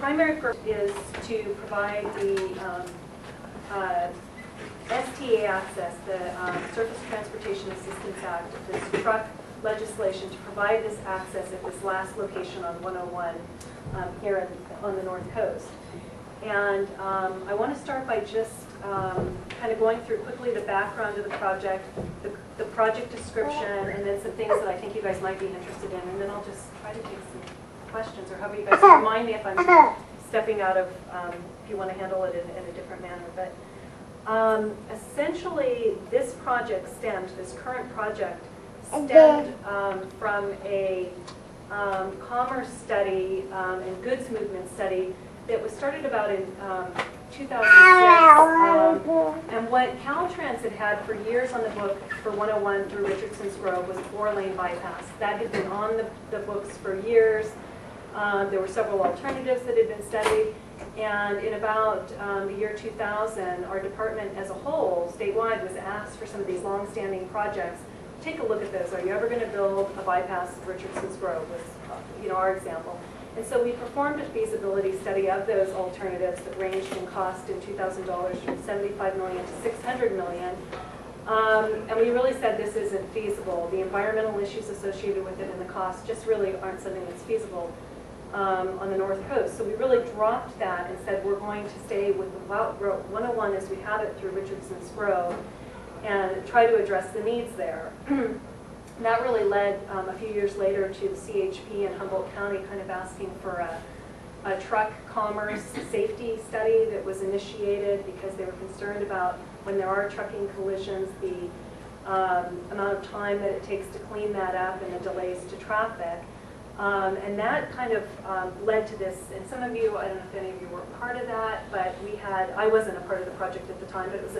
primary purpose is to provide the STA access, the Surface Transportation Assistance Act, this truck legislation to provide this access at this last location on 101 here on the North Coast. And I want to start by just kind of going through quickly the background of the project, the project description, and then some things that I think you guys might be interested in. And then I'll just try to take some questions, or however you guys remind me if I'm stepping out of, if you want to handle it in a different manner. But essentially, this project stemmed, this current project stemmed from a commerce study and goods movement study that was started about in 2006, and what Caltrans had for years on the book for 101 through Richardson's Grove was a 4-lane bypass. That had been on the books for years. There were several alternatives that had been studied, and in about the year 2000, our department as a whole, statewide, was asked for some of these long-standing projects. Take a look at those. Are you ever going to build a bypass at Richardson's Grove? Was our example. And so we performed a feasibility study of those alternatives that ranged in cost in $2,000 from $75 million to $600 million. And we really said this isn't feasible. The environmental issues associated with it and the cost just really aren't something that's feasible on the North Coast. So we really dropped that and said we're going to stay with the Route 101 as we have it through Richardson's Grove and try to address the needs there. That really led a few years later to the CHP in Humboldt County kind of asking for a truck commerce safety study that was initiated because they were concerned about when there are trucking collisions, the amount of time that it takes to clean that up and the delays to traffic. And that kind of led to this, and some of you, I don't know if any of you were part of that, but I wasn't a part of the project at the time, but it was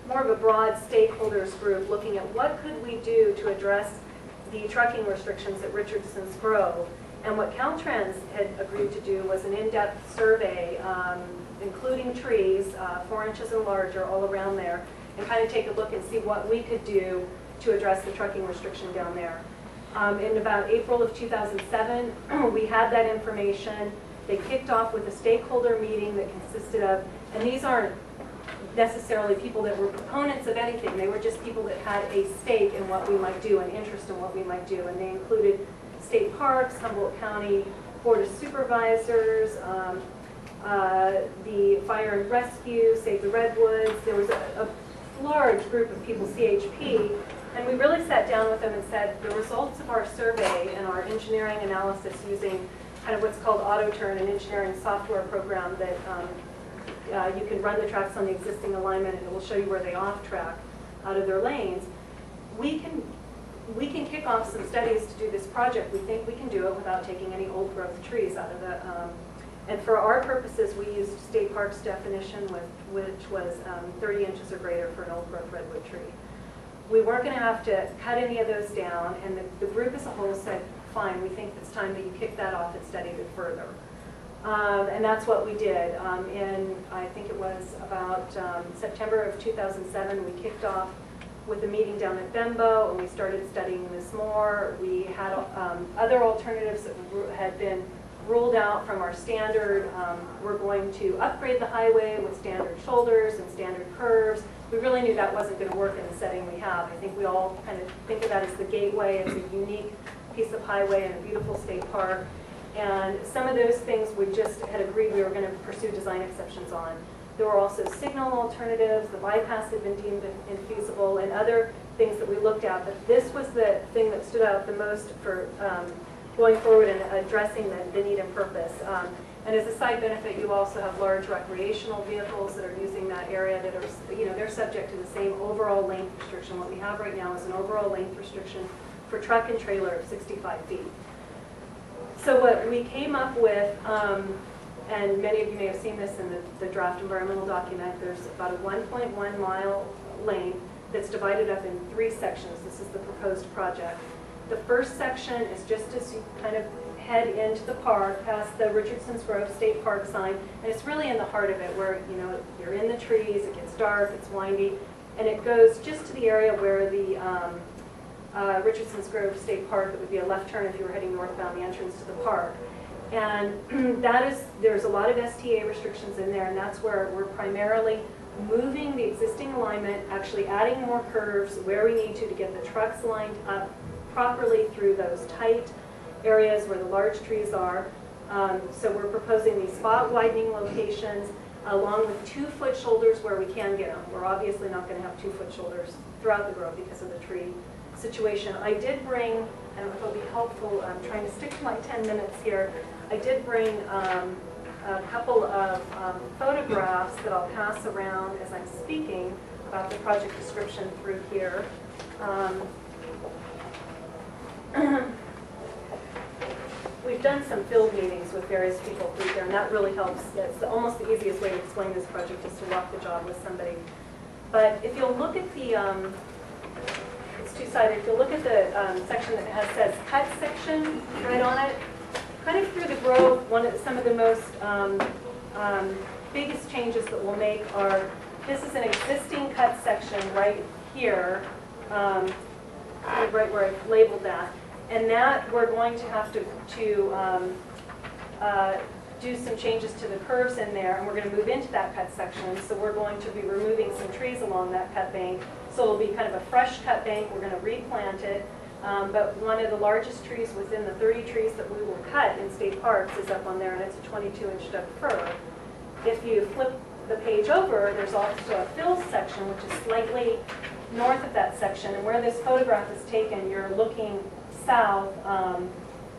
more of a broad stakeholders group looking at what could we do to address the trucking restrictions at Richardson's Grove. And what Caltrans had agreed to do was an in-depth survey, including trees, 4 inches and larger, all around there, and kind of take a look and see what we could do to address the trucking restriction down there. In about April of 2007, we had that information. They kicked off with a stakeholder meeting that consisted of, and these aren't necessarily people that were proponents of anything. They were just people that had a stake in what we might do, an interest in what we might do. And they included state parks, Humboldt County Board of Supervisors, the Fire and Rescue, Save the Redwoods. There was a large group of people, CHP, and we really sat down with them and said the results of our survey and our engineering analysis using kind of what's called AutoTurn, an engineering software program that you can run the tracks on the existing alignment and it will show you where they off track out of their lanes. We can kick off some studies to do this project. We think we can do it without taking any old growth trees out of the, and for our purposes we used State Parks definition which was 30 inches or greater for an old growth redwood tree. We weren't going to have to cut any of those down, and the group as a whole said, fine, we think it's time that you kick that off and study it further. And that's what we did. In, I think it was about September of 2007, we kicked off with a meeting down at Bembo, and we started studying this more. We had other alternatives that had been ruled out from our standard. We're going to upgrade the highway with standard shoulders and standard curves. We really knew that wasn't going to work in the setting we have. I think we all kind of think of that as the gateway. It's a unique piece of highway and a beautiful state park. And some of those things we just had agreed we were going to pursue design exceptions on. There were also signal alternatives. The bypass had been deemed infeasible, and other things that we looked at. But this was the thing that stood out the most for going forward and addressing the need and purpose. And as a side benefit, you also have large recreational vehicles that are using that area that are, they're subject to the same overall length restriction. What we have right now is an overall length restriction for truck and trailer of 65 feet. So what we came up with, and many of you may have seen this in the draft environmental document, there's about a 1.1 mile lane that's divided up in 3 sections. This is the proposed project. The first section is just as you kind of head into the park, past the Richardson's Grove State Park sign, and it's really in the heart of it where, you're in the trees, it gets dark, it's windy, and it goes just to the area where the Richardson Grove State Park. It would be a left turn if you were heading northbound, the entrance to the park. And there's a lot of STA restrictions in there, and that's where we're primarily moving the existing alignment, actually adding more curves where we need to get the trucks lined up properly through those tight areas where the large trees are. So we're proposing these spot widening locations along with 2-foot shoulders where we can get them. We're obviously not going to have 2-foot shoulders throughout the grove because of the tree situation. I did bring, I don't know if it'll be helpful, I'm trying to stick to my 10 minutes here. I did bring a couple of photographs that I'll pass around as I'm speaking about the project description through here. We've done some field meetings with various people through there, and that really helps. It's almost the easiest way to explain this project is to walk the job with somebody. But if you'll look at the, it's two-sided, if you'll look at the section that says cut section right on it, kind of through the grove, some of the most biggest changes that we'll make are, this is an existing cut section right here, kind of right where I've labeled that. And that we're going to have to do some changes to the curves in there, and we're going to move into that cut section. So we're going to be removing some trees along that cut bank. So it'll be kind of a fresh cut bank. We're going to replant it. But one of the largest trees within the 30 trees that we will cut in state parks is up on there, and it's a 22-inch Doug fir. If you flip the page over, there's also a fill section, which is slightly north of that section. And where this photograph is taken, you're looking south,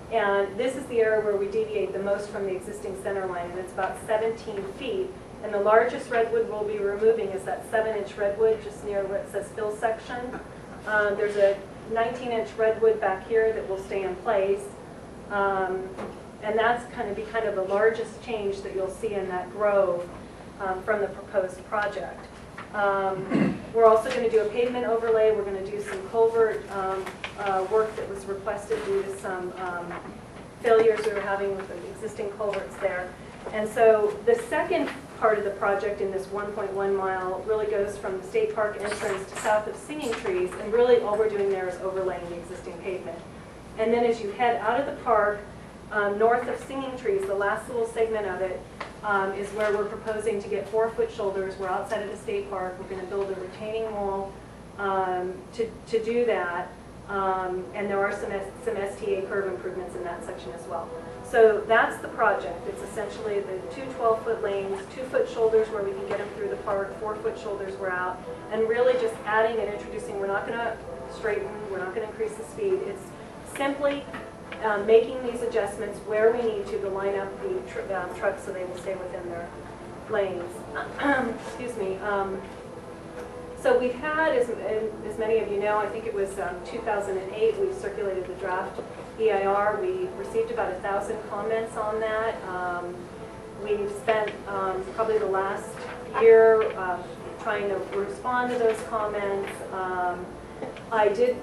and this is the area where we deviate the most from the existing center line, and it's about 17 feet. And the largest redwood we'll be removing is that 7-inch redwood just near where it says fill section. There's a 19-inch redwood back here that will stay in place, and that's kind of the largest change that you'll see in that grove from the proposed project. We're also going to do a pavement overlay. We're going to do some culvert work that was requested due to some failures we were having with the existing culverts there. And so the second part of the project in this 1.1 mile really goes from the state park entrance to south of Singing Trees, and really all we're doing there is overlaying the existing pavement. And then as you head out of the park, north of Singing Trees, the last little segment of it, is where we're proposing to get 4-foot shoulders. We're outside of the state park. We're going to build a retaining wall to do that. And there are some STA curve improvements in that section as well. So that's the project. It's essentially the 2 12-foot lanes, 2-foot shoulders where we can get them through the park, 4-foot shoulders we're out, and really just adding and introducing. We're not going to straighten. We're not going to increase the speed. It's simply making these adjustments where we need to line up the trucks so they will stay within their lanes. Excuse me. So we've had, as many of you know, I think it was 2008, we circulated the draft EIR. We received about 1,000 comments on that. We've spent probably the last year trying to respond to those comments. I did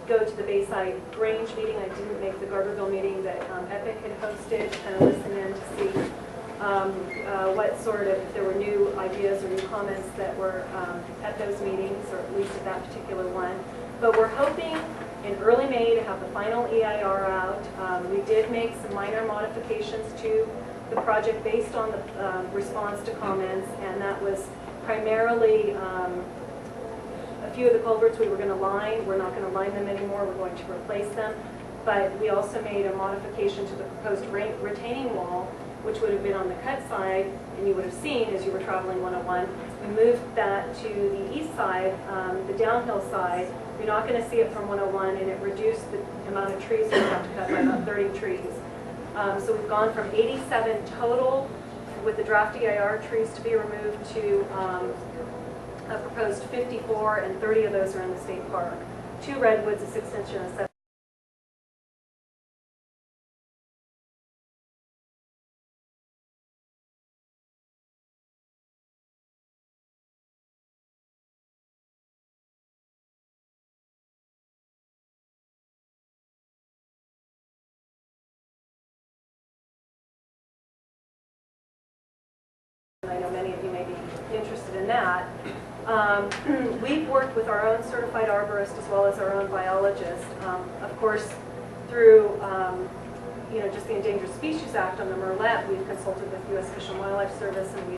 go to the Bayside Grange meeting. I didn't make the Garberville meeting that EPIC had hosted, kind of listen in to see what sort of, if there were new ideas or new comments that were at those meetings, or at least at that particular one. But we're hoping in early May to have the final EIR out. We did make some minor modifications to the project based on the response to comments, and that was primarily a few of the culverts we were going to line. We're not going to line them anymore. We're going to replace them. But we also made a modification to the proposed retaining wall, which would have been on the cut side, and you would have seen as you were traveling 101. We moved that to the east side, the downhill side. You're not going to see it from 101, and it reduced the amount of trees we have to cut by about 30 trees. So we've gone from 87 total with the draft EIR trees to be removed to a proposed 54, and 30 of those are in the state park. 2 redwoods, a 6-inch and a 7. I know many of you may be interested in that. We've worked with our own certified arborist as well as our own biologist. Of course, through just the Endangered Species Act on the Merlet, we've consulted with U.S. Fish and Wildlife Service, and